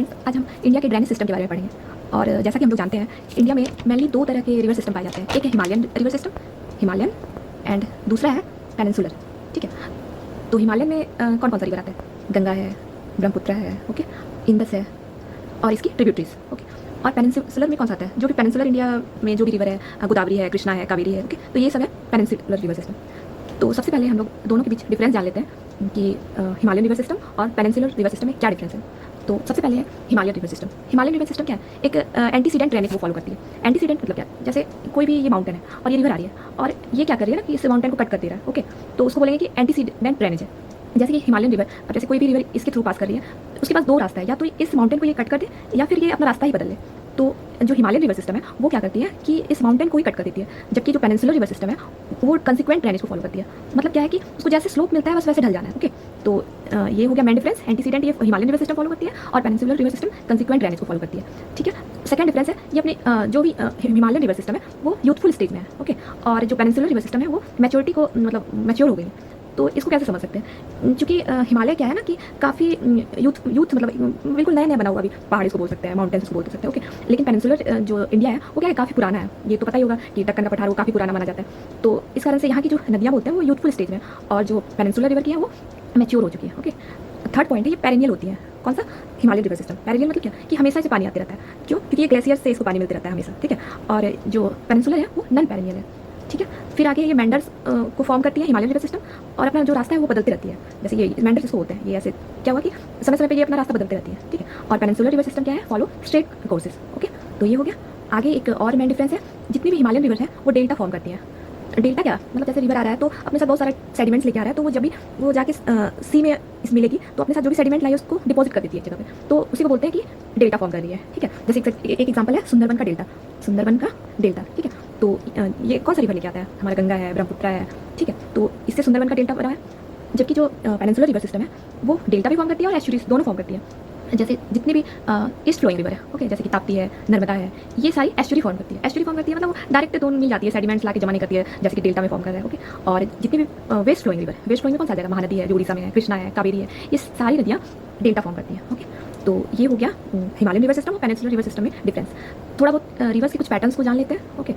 Friends, आज हम India के ड्रेनेज सिस्टम के बारे में पढ़ेंगे। और जैसा कि हम लोग जानते हैं, इंडिया में मेनली दो तरह के रिवर सिस्टम पाए जाते हैं। एक है Himalayan river system, Himalayan, and दूसरा है पेनिनसुलर। ठीक है, तो हिमालयन में कौन कौन सा रिवर आता है? गंगा है, ब्रह्मपुत्र है, ओके, इंदस है और इसकी ट्रिब्यूटरीज, ओके। और पेनिनसुलर में कौन सा आता है? जो भी पेनिनसुलर इंडिया में जो भी रिवर है, गोदावरी है, कृष्णा है, कावेरी है, ओके। तो ये सब है पेनिनसुलर रिवर सिस्टम। तो सबसे पहले हम लोग दोनों के बीच डिफरेंस जान लेते हैं कि हिमालयन रिवर सिस्टम और पेनिनसुलर रिवर सिस्टम में क्या डिफरेंस है। तो सबसे पहले है Himalayan river system. Himalayan river system क्या है? एक एंटीसीडेंट ड्रेनेज को फॉलो करती है। एंटीसीडेंट मतलब क्या? जैसे कोई भी ये माउंटेन है और ये रिवर आ रही है और ये क्या कर रही है ना कि इस माउंटेन को कट कर दे रहा है, ओके। तो उसको बोलेंगे कि एंटीसीडेंट ड्रेनेज है। जैसे कि हिमालयन रिवर, अब जैसे कोई भी रिवर इसके थ्रू पास कर रही है, उसके पास दो रास्ता है, या तो इस माउंटेन को ये कट कर दे या फिर ये अपना रास्ता ही बदल ले। तो जो हिमालयन रिवर सिस्टम है वो क्या करती है कि इस माउंटेन को ही कट कर देती है, जबकि जो पेनिनसुलर रिवर सिस्टम है वो कंसिक्वेंट ड्रेनेज को फॉलो करती है। मतलब क्या है कि उसको जैसे स्लोप मिलता है बस वैसे ढल जाना है, ओके। तो ये हो गया मेन डिफरेंस। एंटीसीडेंट ये हिमालयन रिवर सिस्टम फॉलो करती है और peninsular river system consequent drainage को फॉलो करती है। ठीक है, सेकंड डिफरेंस है ये अपनी जो भी हिमालयन रिवर सिस्टम है वो यूथफुल स्टेज में है, ओके। और जो पेनिनसुलर रिवर सिस्टम है वो मैच्योरिटी को मतलब मैच्योर हो गई। तो इसको कैसे समझ सकते हैं? क्योंकि हिमालय क्या है ना कि काफ़ी यूथ मतलब बिल्कुल नया नया बना हुआ, अभी पहाड़ इसको बोल सकते हैं, माउंटेन्स को बोल सकते हैं, ओके। लेकिन पेनिनसुलर जो इंडिया है वो क्या है, काफ़ी पुराना है। ये तो पता ही होगा कि दक्कन का पठार वो काफ़ी पुराना माना जाता है। तो इस कारण से यहाँ की जो नदियाँ बोलते हैं वो यूथफुल स्टेज में, और जो पेनिनसुलर रिवर की है वो मैच्योर हो चुकी है, ओके। थर्ड पॉइंट है ये पेरेनियल होती है। कौन सा? Himalayan river system. पेरेनियल मतलब क्या कि हमेशा से पानी आते रहता है। क्यों? क्योंकि ये ग्लेशियर से इसको पानी मिलते रहता है हमेशा, ठीक है। और जो पेनिनसुलर है वो नॉन पेरेनियल है, ठीक है। फिर आगे ये मेंडर्स को फॉर्म करती है हिमालयन रिवर सिस्टम, और अपना जो रास्ता है वो बदलती रहती है। जैसे ये मेंडर्स इसको होते हैं, ये ऐसे क्या हुआ कि समय समय पे ये अपना रास्ता बदलती रहती है, ठीक है। और पेनिनसुलर रिवर सिस्टम क्या है? Follow straight courses, okay. तो ये हो गया। आगे एक और मेन डिफरेंस है, जितनी भी हिमालयन रिवर है वो डेल्टा फॉर्म करती है। डेल्टा क्या मतलब, जैसे रिवर आ रहा है तो अपने साथ बहुत सारे सेडिमेंट्स लेके आ रहा है, तो वो जब भी वो जाके सी में इस मिलेगी तो अपने साथ जो भी सेडिमेंट लाई उसको डिपॉजिट कर देती है एक जगह पे, तो उसी को बोलते हैं कि डेल्टा फॉर्म कर रही है, ठीक है। जैसे एक एग्जांपल है सुंदरबन का डेल्टा, सुंदरबन का डेल्टा, ठीक है। तो ये कौन सा रिवर लेके आता है? हमारा गंगा है, ब्रह्मपुत्र है, ठीक है। तो इससे सुंदरबन का डेल्टा बना है। जबकि जो पेनिनसुलर रिवर सिस्टम है वो डेल्टा भी फॉर्म करती है और एस्चुरीज दोनों फॉर्म करती है। जैसे जितनी भी ईस्ट फ्लोइंग रिवर है, ओके, जैसे कि ताप्ती है, नर्मदा है, ये सारी एस्चुरी फॉर्म करती है। एस्चुरी फॉर्म करती है मतलब डायरेक्ट दोनों मिल जाती है, सेडिमेंट्स ला के जमा नहीं करती है, जैसे कि डेल्टा में फॉर्म कर रहा है, ओके। और जितनी भी west flowing river, west flowing में कौन सा आ जाएगा? महानदी है, जो उड़ीसा में है, कृष्णा है, कावेरी है, ये सारी नदियाँ डेल्टा फॉर्म करती हैं, ओके। तो ये हो गया हिमालयन रिवर सिस्टम और पेनिनसुलर रिवर सिस्टम में डिफरेंस। थोड़ा बहुत रिवर्स के कुछ पैटर्न्स को जान लेते हैं, ओके।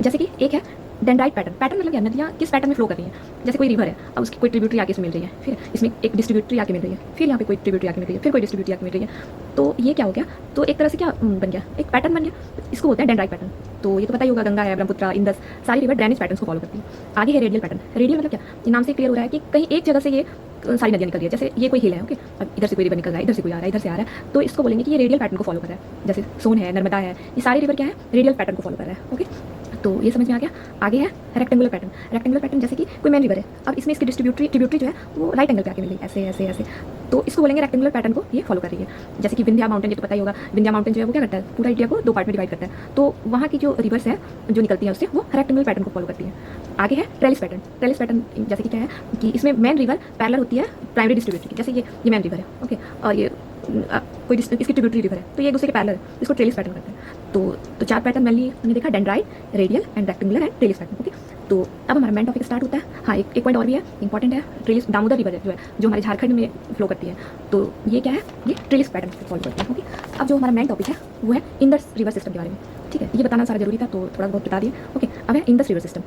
जैसे कि एक है डेंड्राइट पैटर्न। पैटर्न मतलब क्या? नदियाँ किस पैटर्न में फ्लो कर रही हैं। जैसे कोई रिवर है, अब उसकी कोई ट्रिब्यूटरी आके इसमें मिल रही है, फिर इसमें एक डिस्ट्रीब्यूटरी आके मिल रही है, फिर यहाँ पे कोई ट्रिब्यूटरी आके मिल रही है, फिर कोई डिस्ट्रीब्यूटरी आके मिल रही है। तो ये क्या हो गया? तो एक तरह से क्या बन गया? एक पैटर्न बन गया। इसको बोलते हैं डेंड्राइट पैटर्न। तो ये तो पता ही होगा, गंगा है, ब्रह्मपुत्र, इंदस, सारी रिवर ड्रेनेज पैटर्न को फॉलो करती है। आगे है रेडियल पैटर्न। रेडियल मतलब क्या? ये नाम से क्लियर हो रहा है कि कहीं एक जगह से ये सारी नदियाँ निकल रही है। जैसे ये कोई हिल है, ओके, अब इधर से कोई रिवर निकल रहा है, इधर से कोई आ रहा है, इधर से आ रहा है, तो इसको बोलेंगे कि ये रेडियल पैटर्न को फॉलो कर रहा है। जैसे सोन है, नर्मदा है, ये सारी रिवर क्या है? रेडियल पैटर्न को फॉलो कर रहा है, ओके। तो ये समझ में आ गया। आगे है रेक्टेंगुलर पैटर्न। रेक्टेंगुलर पैटर्न जैसे कि कोई मेन रिवर है, अब इसमें इसकी ट्रिब्यूटरी जो है वो राइट एंगल पे आके मिल रही है, ऐसे ऐसे ऐसे, तो इसको बोलेंगे रेक्टेंगुलर पैटर्न को ये फॉलो कर रही है। जैसे कि विंध्या माउंटेन, ये तो पता ही होगा, विंध्या माउंटेन जो है वो क्या करता है? पूरा इंडिया को दो पार्ट में डिवाइड करता है। तो वहाँ की जो रिवर्स है जो निकलती है उससे वो रेक्टेंगुलर पैटर्न को फॉलो करती है। आगे है ट्रेलिस पैटर्न। ट्रेलिस पैटर्न जैसे कि क्या है कि इसमें मेन रिवर पैरेलल होती है प्राइमरी डिस्ट्रीब्यूटरी की। जैसे ये मेन रिवर है, ओके, और ये कोई इसकी ट्रिब्यूटरी रिवर है, तो ये एक दूसरे के पैरेलल है, इसको ट्रेलिस पैटर्न करते हैं। तो चार पैटर्न मेनली हमने देखा, dendrite, radial and rectangular and trellis pattern, okay. तो अब हमारा मेन टॉपिक स्टार्ट होता है। हाँ, एक पॉइंट और भी है, इंपॉर्टेंट है। ट्रेलिस दामोदर रिवर जो है जो हमारे झारखंड में फ्लो करती है, तो ये क्या है? ये ट्रेलिस पैटर्न फॉलो करती है, ओके। अब जो हमारा मेन टॉपिक है वो है इंदस रिवर सिस्टम के बारे में, ठीक है। ये बताना सारा जरूरी था तो थोड़ा बहुत बता दिए, ओके। अब है इंदस रिवर सिस्टम,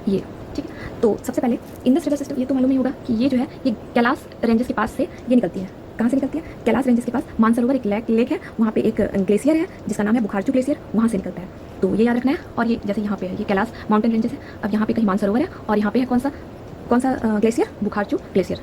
ये, ठीक है। तो सबसे पहले इंदस रिवर सिस्टम, ये तो मालूम ही होगा कि ये जो है ये कैलाश रेंजेस के पास से ये निकलती है। कहाँ से निकलती है? कैलाश रेंजेस के पास मानसरोवर एक लेक है, वहाँ पे एक ग्लेशियर है जिसका नाम है बुखारचू ग्लेशियर, वहाँ से निकलता है। तो ये याद रखना है। और ये जैसे यहाँ पे है, ये कैलाश माउंटेन रेंजेस है, अब यहाँ पे कहीं मानसरोवर है और यहाँ पे है कौन सा ग्लेशियर? बुखारचू ग्लेशियर।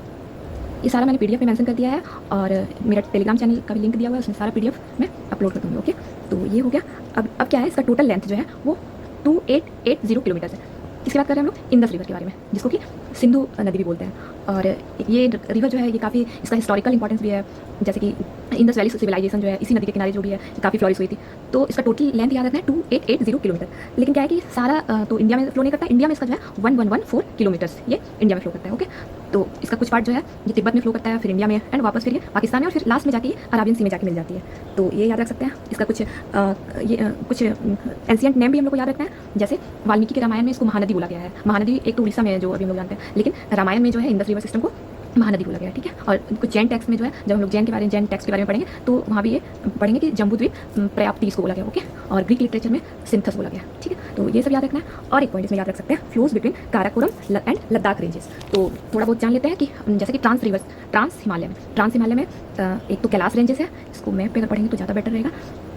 ये सारा मैंने पीडीएफ में मेंशन कर दिया है, और मेरा टेलीग्राम चैनल का भी लिंक दिया हुआ है, उसमें सारा पीडीएफ मैं अपलोड कर दूँगी, ओके। तो ये हो गया। अब क्या है, इसका टोटल लेंथ जो है वो 2880 किलोमीटर है। इसके बाद कर रहे हैं हम लोग इंदस रिवर के बारे में, जिसको कि सिंधु नदी भी बोलते हैं। और ये रिवर जो है ये काफ़ी, इसका हिस्टोरिकल इंपॉर्टेंस भी है। जैसे कि इंदस वैली सिविलाइजेशन जो है इसी नदी के किनारे जो भी है काफ़ी फ्लोरिश हुई थी। तो इसका टोटल लेंथ याद रखना है 2880 किलोमीटर। लेकिन क्या है कि सारा तो इंडिया में फ्लो नहीं करता, इंडिया में इसका जो है 1114 किलोमीटर्स ये इंडिया में फ्लो करता है, ओके। तो इसका कुछ पार्ट जो है ये तिब्बत में फ्लो करता है, फिर इंडिया में, एंड वापस फिर ये पाकिस्तान में, और फिर लास्ट में जाके ये अराबियन सी में जाके मिल जाती है। तो ये याद रख सकते हैं। इसका कुछ एंशिएंट नेम भी हम लोग को याद रखना है। जैसे वाल्मीकि के रामायण में इसको महानदी बोला गया है। महानदी एक तो उड़ीसा में है जो अभी हम लोग जानते हैं, लेकिन रामायण में जो है इंदस रिवर सिस्टम को महानदी बोला गया है, ठीक है। और कुछ जैन टेक्स्ट में जो है, जब हम लोग जैन टेक्स्ट के बारे में पढ़ेंगे तो वहाँ भी ये पढ़ेंगे कि जम्बूद्वीप पर्याप्ति इसको बोला गया, ओके। और ग्रीक लिटरेचर में सिंथस बोला गया, ठीक है। तो ये सब याद रखना है। और एक पॉइंट इसमें याद रख सकते हैं, flows between Karakoram and Ladakh ranges. तो थोड़ा बहुत जान लेते हैं कि जैसे कि ट्रांस हिमालय में एक तो कैलाश रेंजेस है, इसको मैप पे अगर पढ़ेंगे तो ज़्यादा बेटर रहेगा।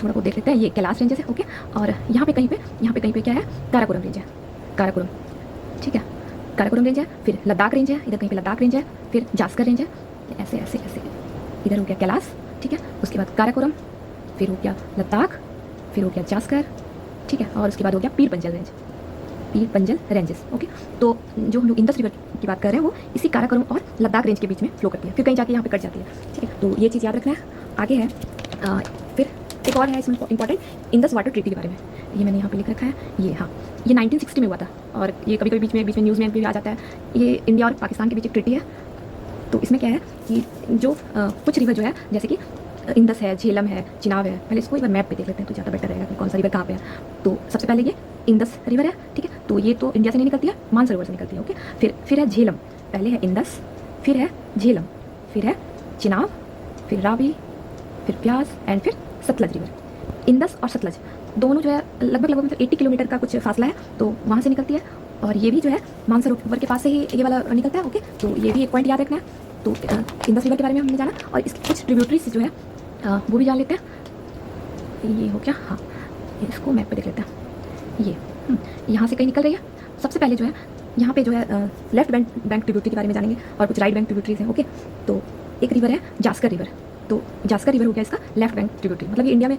थोड़ा बहुत देख लेते हैं, ये कैलाश रेंजेस है, ओके। और यहाँ पे कहीं पे क्या है, काराकोरम रेंज है, काराकोरम, ठीक है। काराकोरम रेंज है, फिर लद्दाख रेंज है, इधर कहीं पे लद्दाख रेंज है, फिर जास्कर रेंज है, ऐसे ऐसे ऐसे। इधर हो गया कैलाश, ठीक है। उसके बाद काराकोरम, फिर हो गया लद्दाख, फिर हो गया जास्कर, ठीक है। और उसके बाद हो गया पीर पंजल रेंजेस, ओके। तो जो हम लोग इंडस रिवर की बात कर रहे हैं वो इसी काराकोरम और लद्दाख रेंज के बीच में फ्लो करती है, फिर कहीं जाके यहाँ पे कट जाती है, ठीक है। तो ये चीज़ याद रखना है। आगे है फिर एक और है इसमें इंपॉर्टेंट, इंडस वाटर ट्रीटी के बारे में, ये मैंने यहाँ पे लिख रखा है। ये हाँ, ये 1960 में हुआ था, और ये कभी कभी बीच में न्यूज़ में भी आ जाता है। ये इंडिया और पाकिस्तान के बीच एक ट्रीटी है। तो इसमें क्या है कि जो कुछ रिवर जो है, जैसे कि इंडस है, झेलम है, चिनाब है, पहले इसको एक बार मैप पे देख लेते हैं तो ज़्यादा बेटर रहेगा कि कौन सा रिवर कहाँ पे है। तो सबसे पहले ये इंडस रिवर है, ठीक है। तो ये तो इंडिया से नहीं निकलती है, मानसरोवर से निकलती है, ओके। फिर है झेलम, पहले है इंडस, फिर है झेलम, फिर है चिनाब, फिर रावी, फिर प्यास एंड फिर सतलज रिवर। इंडस और सतलज दोनों जो है लगभग मतलब 80 किलोमीटर का कुछ फासला है, तो वहाँ से निकलती है। और ये भी जो है मानसरोवर के पास से ही ये वाला निकलता है, ओके। तो ये भी एक पॉइंट याद रखना है। तो इंडस रिवर के बारे में हमने जाना, और इसकी कुछ ट्रिब्यूटरीज जो है वो भी जान लेते हैं। ये हो क्या, हाँ, इसको मैप पे देख लेते हैं। ये यहाँ से कहीं निकल रही है। सबसे पहले जो है यहाँ पे जो है लेफ्ट बैंक ट्रिब्यूटरी के बारे में जानेंगे, और कुछ राइट बैंक ट्रिब्यूटरीज हैं, ओके। तो एक रिवर है जास्कर रिवर, तो जास्कर रिवर हो गया इसका लेफ्ट बैंक ट्रिब्यूटरी, मतलब ये इंडिया में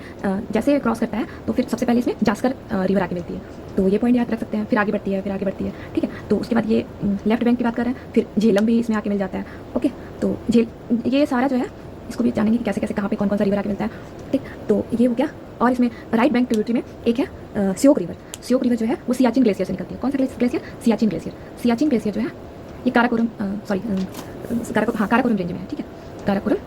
जैसे क्रॉस करता है तो फिर सबसे पहले इसमें जास्कर रिवर आके मिलती है। तो ये पॉइंट याद रख सकते हैं। फिर आगे बढ़ती है, ठीक है। तो उसके बाद ये लेफ्ट बैंक की बात कर रहे हैं, फिर झेलम भी इसमें आके मिल जाता है, ओके। तो ये सारा जो है इसको भी जानेंगे कि कैसे कैसे कहाँ पे कौन सा रिवर आके मिलता है, ठीक। तो ये हो गया। और इसमें राइट बैंक ट्रिब्यूटरी में एक है श्योक रिवर जो है वो सियाचिन ग्लेशियर से निकलती है। कौन सा ग्लेशियर? सियाचिन ग्लेशियर जो है ये काराकोरम रेंज में है, ठीक है, काराकोरम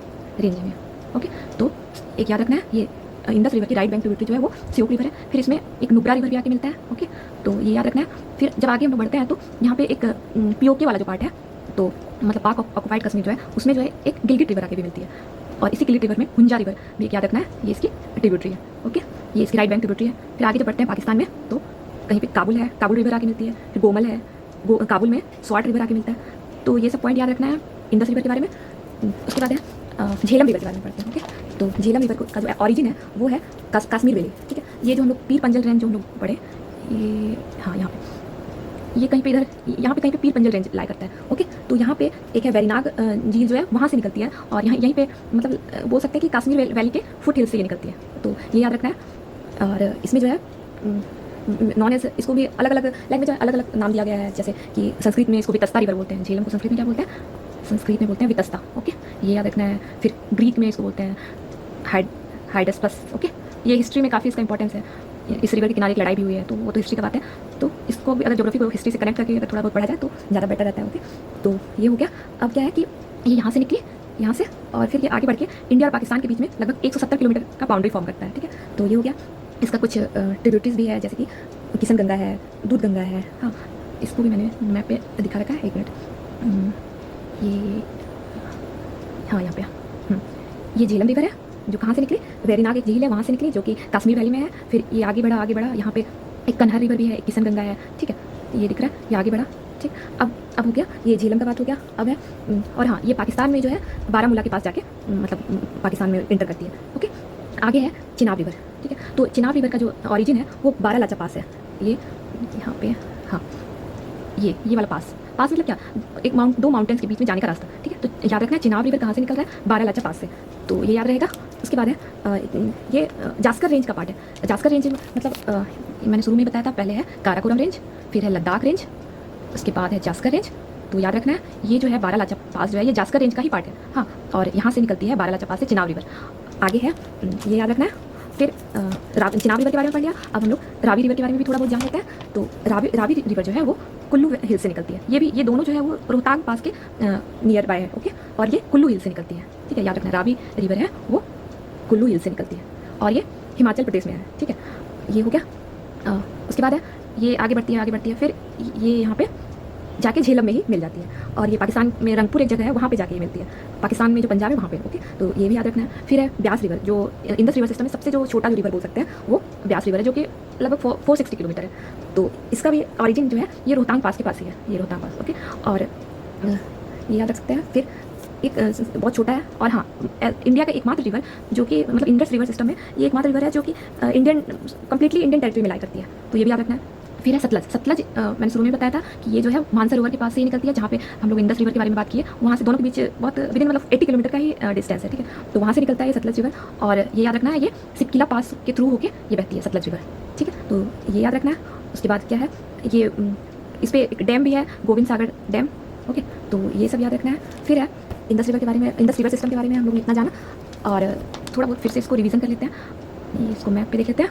रेंज में, ओके। तो एक याद रखना है, ये इंडस रिवर की राइट बैंक ट्रिब्यूटरी जो है वो श्योक रिवर है। फिर इसमें एक नुब्रा रिवर भी आके मिलता है, ओके। तो ये याद रखना है। फिर जब आगे हम लोग बढ़ते हैं तो यहाँ पे एक पीओके वाला जो पार्ट है, तो मतलब पाक ऑक्युपाइड कश्मीर जो है उसमें जो है एक गिलगिट रिवर आके भी मिलती है, और इसी गिलगिट रिवर में हुंजा रिवर भी एक याद रखना है, ये इसकी ट्रिब्यूटरी है, ओके। ये इसकी राइट बैंक ट्रिब्यूटरी है। फिर आगे जब बढ़ते हैं पाकिस्तान में तो कहीं पे काबुल है, काबुल रिवर आके मिलती है। फिर गोमल है, काबुल में स्वाट रिवर आके मिलता है। तो ये सब पॉइंट याद रखना है इंडस रिवर के बारे में। उसके बाद है झेलम रिवर के बारे में पढ़ते हैं, ओके। तो झेलम रिवर का जो ऑरिजिन है वो है कश्मीर वैली, ठीक है। ये जो हम लोग पीर पंजल रेंज जो हम लोग पढ़े, ये हाँ यहाँ पे ये कहीं पे इधर यहाँ पे कहीं पे पीर पंजल रेंज लाई करता है, ओके। तो यहाँ पे एक है वेरीनाग झील जो है वहाँ से निकलती है, और यहीं पे मतलब बोल सकते हैं कि कश्मीर वैली के फुट हिल्स से ये निकलती है। तो ये याद रखना है। और इसमें जो है नॉन एज इसको भी अलग अलग लैंग्वेज में अलग अलग नाम दिया गया है, जैसे कि संस्कृत में इसको वितस्ता रिवर बोलते हैं, झेलम को संस्कृत में क्या बोलते हैं? संस्कृत में बोलते हैं वितस्ता, ओके। ये याद रखना है। फिर ग्रीक में इसको बोलते हैं हाइडस्पस, ओके। ये हिस्ट्री में काफ़ी इसका इंपॉर्टेंस है। इस रिवर के किनारे एक लड़ाई भी हुई है, तो वो तो हिस्ट्री का बात है। तो इसको भी अगर ज्योग्राफी को हिस्ट्री से कनेक्ट करके अगर थोड़ा बहुत पढ़ा जाए तो ज़्यादा बेटर रहता है, ओके। तो ये हो गया। अब क्या है कि ये यहाँ से निकली, यहाँ से, और फिर ये आगे बढ़ के इंडिया और पाकिस्तान के बीच में लगभग 170 किलोमीटर का बाउंड्री फॉर्म करता है, ठीक है। तो ये हो गया। इसका कुछ ट्रिब्यूटरीज भी है, जैसे कि किशन गंगा है, दूध गंगा है, हाँ, इसको भी मैंने मैप पे दिखा रखा है। एक मिनट, ये हाँ यहाँ पे ये झेलम रिवर है जो कहाँ से निकली, वेरीनाग एक झील है वहाँ से निकली जो कि कश्मीर वैली में है। फिर ये आगे बढ़ा यहाँ पे एक कन्हर रिवर भी है, एक किशन गंगा है, ठीक है, ये दिख रहा है, ये आगे बढ़ा, ठीक। अब हो गया, ये झेलम का बात हो गया। अब है और हाँ, ये पाकिस्तान में जो है बारामूला के पास जाके मतलब पाकिस्तान में इंटर करती है, ओके। आगे है चिनाब रिवर, ठीक है। तो चिनाब रिवर का जो ऑरिजिन है वो बारालाचा पास है, ये यहाँ पे, हाँ, ये वाला पास मतलब क्या, दो माउंटेन्स के बीच में जाने का रास्ता, ठीक है। तो याद रखना है चिनाब रिवर कहाँ से निकल रहा है, बारालाचा पास से, तो ये याद रहेगा। उसके बाद है ये जास्कर रेंज का पार्ट है। जास्कर रेंज मतलब मैंने शुरू में बताया था, पहले है काराकोरम रेंज, फिर है लद्दाख रेंज, उसके बाद है जास्कर रेंज। तो याद रखना है ये जो है बारालाचा पास जो है ये जास्कर रेंज का ही पार्ट है, हाँ। और यहाँ से निकलती है बारालाचा पास से चिनाब रिवर। आगे है ये याद रखना है। फिर चिनाब रिवर के बारे में पढ़ लिया। अब हम लोग रावी रिवर के बारे में भी थोड़ा बहुत जान लेते हैं। तो रावी रिवर जो है वो कुल्लू हिल से निकलती है। ये दोनों जो है वो रोहतांग पास के नियर बाय है, ओके। और ये कुल्लू हिल से निकलती है, ठीक है। याद रखना रावी रिवर है वो कुल्लू हिल से निकलती है, और ये हिमाचल प्रदेश में है, ठीक है। ये हो गया। उसके बाद है ये आगे बढ़ती है। फिर ये यहाँ पे जाके झेलम में ही मिल जाती है। और ये पाकिस्तान में रंगपुर एक जगह है, वहाँ पे जाके ये मिलती है। पाकिस्तान में जो पंजाब है वहाँ पे, ओके। तो ये भी याद रखना है। फिर है ब्यास रिवर, जो इंडस रिवर सिस्टम में सबसे जो छोटा जो रिवर बोल सकते हैं वो ब्यास रिवर है, जो कि लगभग 460 किलोमीटर है। तो इसका भी ऑरिजिन जो है ये रोहतांग पास के पास ही है, ये रोहतांग पास, ओके। और ये याद रख सकते हैं। फिर एक बहुत छोटा है, और हाँ, इंडिया का एकमात्र रिवर जो कि मतलब इंडस रिवर सिस्टम में ये एकमात्र रिवर है जो कि कंप्लीटली इंडियन टेरिटरी में लाई करती है। तो ये भी याद रखना है। फिर है सतलज। सतलज मैंने शुरू में बताया था कि ये जो है मानसरोवर के पास से ही निकलती है, जहाँ पे हम लोग इंडस रिवर के बारे में बात किए। वहाँ से दोनों के बीच बहुत विदिन मतलब 80 किलोमीटर का ही डिस्टेंस है, ठीक है। तो वहाँ से निकलता है ये सतलज रिवर, और ये याद रखना है ये सिपकिला पास के थ्रू होके ये बहती है सतलज रिवर, ठीक है। तो ये याद रखना है। उसके बाद क्या है, ये इस पर एक डैम भी है, गोविंद सागर डैम, ओके। तो ये सब याद रखना है। फिर है इंडस रिवर के बारे में, इंडस रिवर सिस्टम के बारे में हम लोग इतना जाना, और थोड़ा बहुत फिर से इसको रिवीजन कर लेते हैं। इसको मैप पे देख लेते हैं।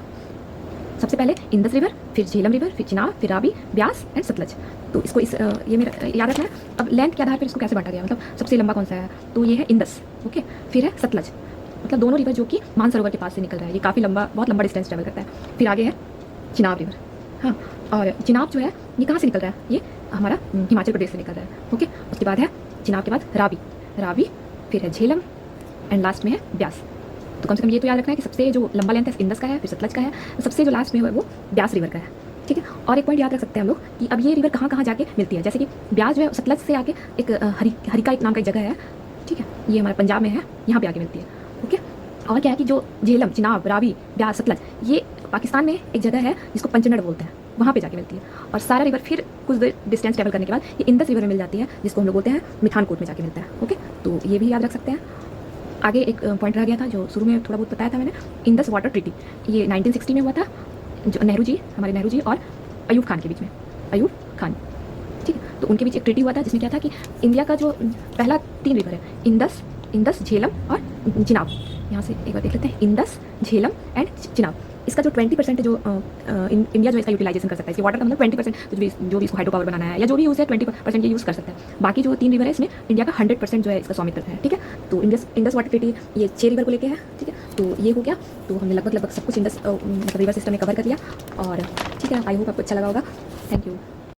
सबसे पहले इंडस रिवर, फिर झेलम रिवर, फिर चिनाब, फिर रावी, ब्यास एंड सतलज। तो इसको ये मेरा याद रखना है। अब लेंथ के आधार पर इसको कैसे बांटा गया, मतलब सबसे लंबा कौन सा है, तो ये है इंडस, ओके। फिर है सतलज, मतलब दोनों रिवर जो कि मानसरोवर के पास से निकल रहा है, ये काफ़ी लंबा, बहुत लंबा डिस्टेंस ट्रैवल करता है। फिर आगे है चिनाब रिवर, हाँ। और चिनाब जो है ये कहाँ से निकल रहा है, ये हमारा हिमाचल प्रदेश से निकल रहा है, ओके। उसके बाद है चिनाब के बाद रावी, रावी, फिर है झेलम एंड लास्ट में है ब्यास। तो कम से कम ये तो याद रखना है कि सबसे जो लंबा लेंथ है इंडस का है, फिर सतलज का है, सबसे जो लास्ट में है वो ब्यास रिवर का है, ठीक है। और एक पॉइंट याद रख सकते हैं हम लोग कि अब ये रिवर कहाँ कहाँ जाके मिलती है। जैसे कि ब्यास जो है सतलज से आके एक हरिका एक नाम का एक जगह है, ठीक है, ये हमारे पंजाब में है, यहाँ पे आके मिलती है, ओके। और क्या है कि जो झेलम, चिनाब, रावी, ब्यास, सतलज, ये पाकिस्तान में एक जगह है जिसको पंचनड़ बोलते हैं, वहाँ पे जाके मिलती है। और सारा रिवर फिर कुछ डिस्टेंस ट्रैवल करने के बाद ये इंडस रिवर में मिल जाती है, जिसको हम लोग बोलते हैं मिठानकोट में जाके मिलता है, ओके। तो ये भी याद रख सकते हैं। आगे एक पॉइंट रह गया था जो शुरू में थोड़ा बहुत बताया था मैंने, इंडस वाटर ट्रीटी, ये 1960 में हुआ था, जो नेहरू जी, हमारे नेहरू जी और अयूब खान के बीच में, अयूब खान, ठीक है। तो उनके बीच एक ट्रीटी हुआ था जिसमें क्या था कि इंडिया का जो पहला 3 रिवर है, इंडस, झेलम और चिनाब, यहाँ से एक बार देख लेते हैं, इंडस, झेलम एंड चिनाब, इसका जो 20% है जो इंडिया जो इसका यूटिलाइजेशन कर सकता है, इसके वाटर का मतलब 20% जो भी इसको हाइड्रो पावर बनाना है या जो भी यूज़ है 20% ये यूज़ कर सकता है। बाकी जो 3 रिवर है इसमें इंडिया का 100% जो है इसका स्वामित्व है, ठीक है। तो इंडस वाटर ट्रीटी ये 6 रिवर को लेके है, ठीक है। तो ये हो गया। तो हमने लगभग सब कुछ इंडस रिवर सिस्टम में कवर कर लिया, और ठीक है, आई होप आपको अच्छा लगा होगा। Thank you.